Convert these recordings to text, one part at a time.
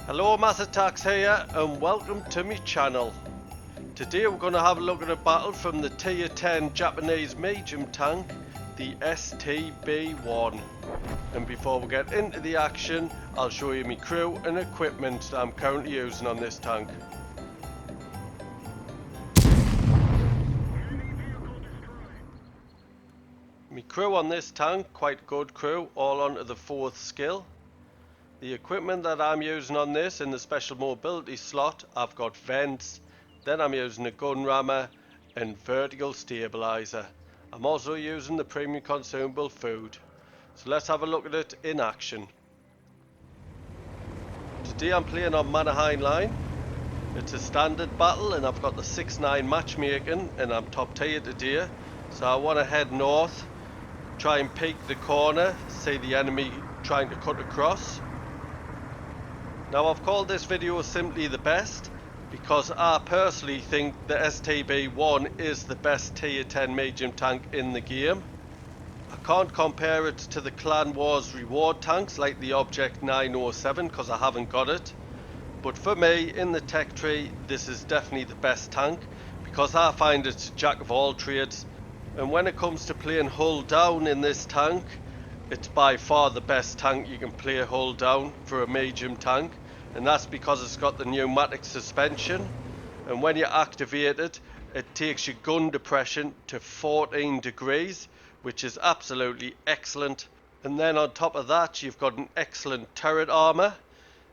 Hello, Mass Attacks here and welcome to my channel. Today we're going to have a look at a battle from the tier 10 Japanese medium tank, the STB-1. And before we get into the action, I'll show you my crew and equipment that I'm currently using on this tank. My crew on this tank, quite good crew, all onto the 4th skill. The equipment that I'm using on this in the special mobility slot, I've got vents, then I'm using a gun rammer and vertical stabilizer. I'm also using the premium consumable food. So let's have a look at it in action. Today I'm playing on Mannerheim line. It's a standard battle and I've got the 6-9 matchmaking and I'm top tier today. So I want to head north, try and peek the corner, see the enemy trying to cut across. Now I've called this video simply the best because I personally think the STB-1 is the best tier 10 medium tank in the game. I can't compare it to the Clan Wars reward tanks like the Object 907 because I haven't got it. But for me, in the tech tree, this is definitely the best tank because I find it's jack of all trades. And when it comes to playing hull down in this tank, it's by far the best tank you can play hull down for a medium tank, and that's because it's got the pneumatic suspension, and when you activate it, it takes your gun depression to 14 degrees, which is absolutely excellent. And then on top of that, you've got an excellent turret armor.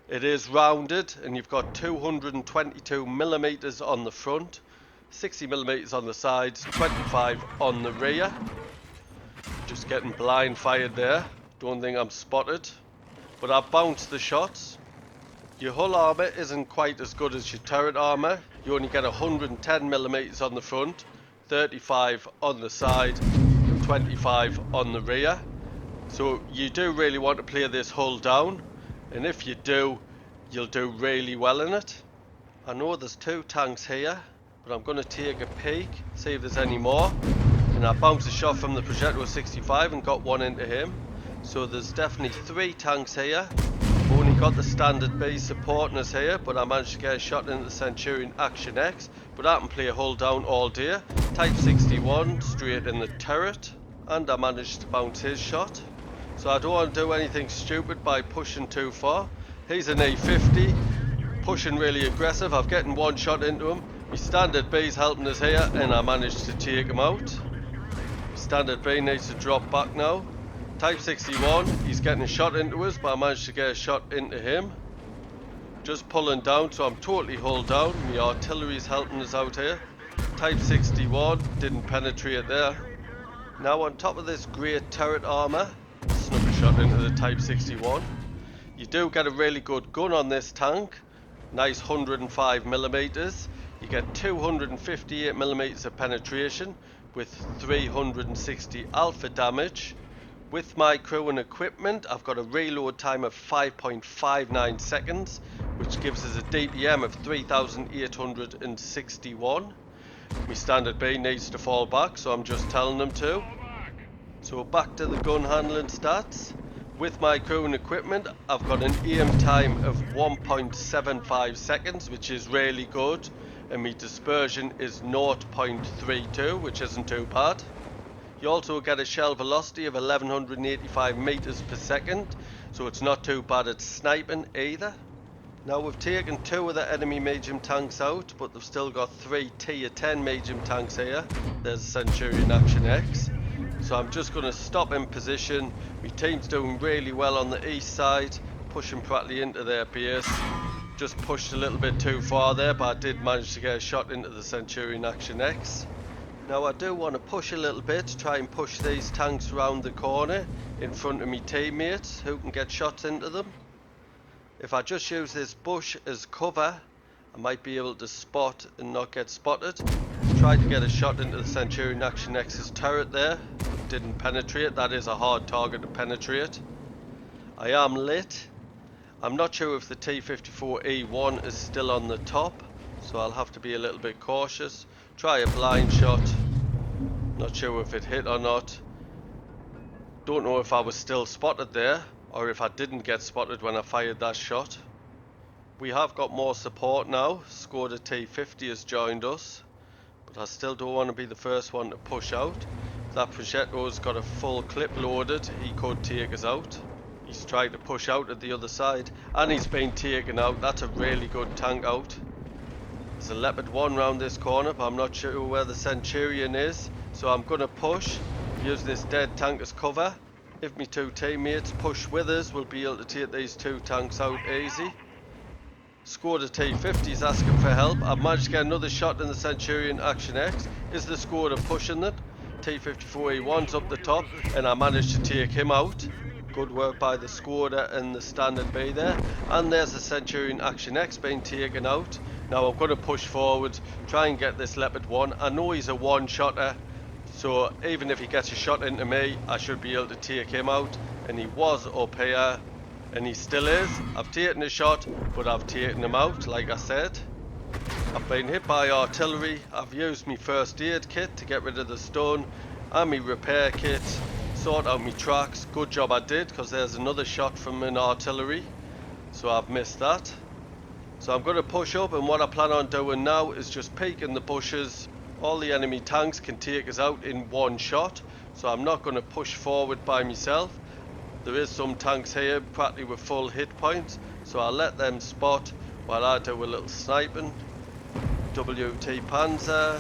It is rounded and you've got 222 millimeters on the front, 60 millimeters on the sides, 25 on the rear. Just getting blind fired there. Don't think I'm spotted, but I bounced the shots. Your hull armor isn't quite as good as your turret armor. You only get 110 millimeters on the front, 35 on the side, and 25 on the rear. So you do really want to play this hull down, and if you do, you'll do really well in it. I know there's 2 tanks here, but I'm going to take a peek, see if there's any more. And I bounced a shot from the Projectile 65 and got one into him. So there's definitely 3 tanks here. I've only got the standard B supporting us here, but I managed to get a shot into the Centurion Action X. But I can play a hull down all day. Type 61 straight in the turret, and I managed to bounce his shot. So I don't want to do anything stupid by pushing too far. He's an E50, pushing really aggressive. I've getting one shot into him. My standard B's helping us here, and I managed to take him out. Standard B needs to drop back now. Type 61, he's getting a shot into us, but I managed to get a shot into him. Just pulling down, so I'm totally hull down. My artillery's helping us out here. Type 61, didn't penetrate there. Now on top of this great turret armor, snuck a shot into the Type 61. You do get a really good gun on this tank. Nice 105 millimeters. You get 258 millimeters of penetration with 360 alpha damage. With my crew and equipment, I've got a reload time of 5.59 seconds, which gives us a DPM of 3,861. My standard B needs to fall back, so I'm just telling them to. So back to the gun handling stats. With my crew and equipment, I've got an aim time of 1.75 seconds, which is really good. And my dispersion is 0.32, which isn't too bad. You also get a shell velocity of 1185 meters per second, so it's not too bad at sniping either. Now we've taken 2 of the enemy medium tanks out, but they've still got 3 tier 10 medium tanks here. There's Centurion Action X. So I'm just going to stop in position. My team's doing really well on the east side, pushing practically into their base. Just pushed a little bit too far there, but I did manage to get a shot into the Centurion Action X. Now I do want to push a little bit, try and push these tanks around the corner in front of me teammates who can get shots into them. If I just use this bush as cover, I might be able to spot and not get spotted. Tried to get a shot into the Centurion Action X's turret there, but didn't penetrate. That is a hard target to penetrate. I am lit. I'm not sure if the T-54E1 is still on the top, so I'll have to be a little bit cautious. Try a blind shot. Not sure if it hit or not. Don't know if I was still spotted there, or if I didn't get spotted when I fired that shot. We have got more support now. Skoda T50 has joined us, but I still don't want to be the first one to push out. If that Progetto's got a full clip loaded, he could take us out. He's trying to push out at the other side, and he's been taken out. That's a really good tank out. There's a Leopard 1 round this corner, but I'm not sure where the Centurion is, so I'm going to push, use this dead tank as cover. If me two teammates push with us, we'll be able to take these two tanks out easy. Skoda T50 is asking for help. I've managed to get another shot in the Centurion Action X. Is the Skoda pushing it? T54E1's up the top, and I managed to take him out. Good work by the Skoda and the Standard B there. And there's the Centurion Action X being taken out. Now I'm going to push forward, try and get this Leopard 1. I know he's a one-shotter, so even if he gets a shot into me, I should be able to take him out. And he was up here, and he still is. I've taken a shot, but I've taken him out, like I said. I've been hit by artillery. I've used my first aid kit to get rid of the stun, and my repair kit, sort out my tracks. Good job I did, because there's another shot from an artillery, so I've missed that. So I'm going to push up, and what I plan on doing now is just peek in the bushes. All the enemy tanks can take us out in one shot, so I'm not going to push forward by myself. There is some tanks here practically with full hit points, so I'll let them spot while I do a little sniping. WT Panzer,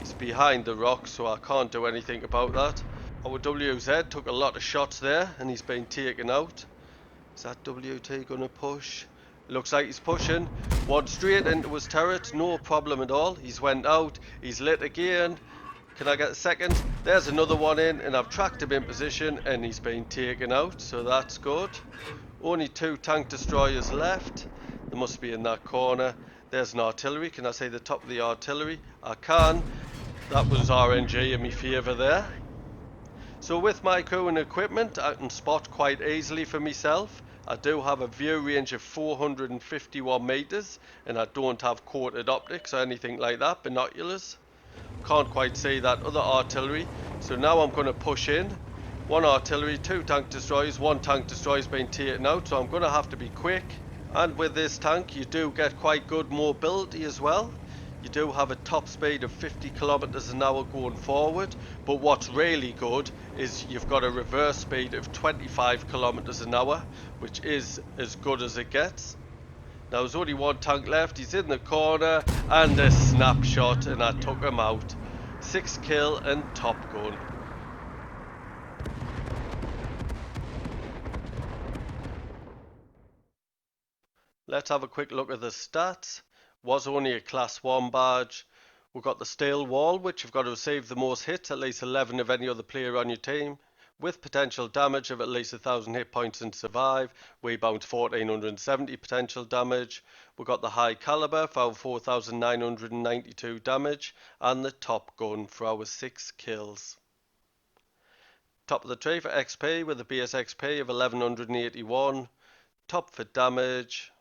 he's behind the rock, so I can't do anything about that. Our WZ took a lot of shots there, and he's been taken out. Is that WT gonna push? Looks like he's pushing. One straight into his turret, no problem at all. He's went out, he's lit again. Can I get a second? There's another one in, and I've tracked him in position, and he's been taken out, so that's good. Only two tank destroyers left. They must be in that corner. There's an artillery. Can I say the top of the artillery? I can. That was RNG in my favour there. So with my crew and equipment, I can spot quite easily for myself. I do have a view range of 451 metres, and I don't have coated optics or anything like that, binoculars. Can't quite see that other artillery, so now I'm going to push in. One artillery, two tank destroyers, one tank destroyer's been taken out, so I'm going to have to be quick. And with this tank you do get quite good mobility as well. You do have a top speed of 50 kilometers an hour going forward, but what's really good is you've got a reverse speed of 25 kilometers an hour, which is as good as it gets. Now there's only one tank left, he's in the corner, and a snapshot, and I took him out. 6 kill and top gun. Let's have a quick look at the stats. Was only a class 1 badge. We've got the steel wall, which you've got to receive the most hits, at least 11 of any other player on your team, with potential damage of at least 1,000 hit points and survive. We bounced 1,470 potential damage. We got the high caliber for our 4,992 damage, and the top gun for our 6 kills. Top of the tree for XP with a base XP of 1,181. Top for damage.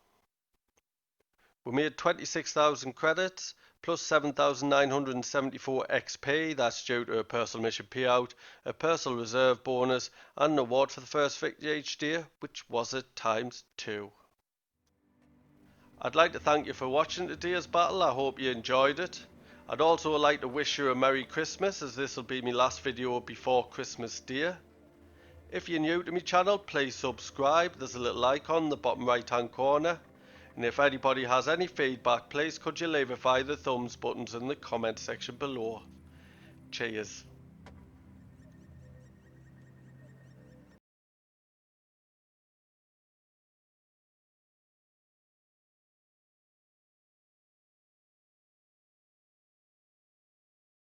We made 26,000 credits plus 7,974 XP. That's due to a personal mission payout, a personal reserve bonus, and an award for the first victory each day, which was at ×2. I'd like to thank you for watching today's battle. I hope you enjoyed it. I'd also like to wish you a Merry Christmas, as this will be my last video before Christmas Day. If you're new to my channel, please subscribe. There's a little icon in the bottom right hand corner. And if anybody has any feedback, please could you leave it via the thumbs buttons in the comment section below. Cheers.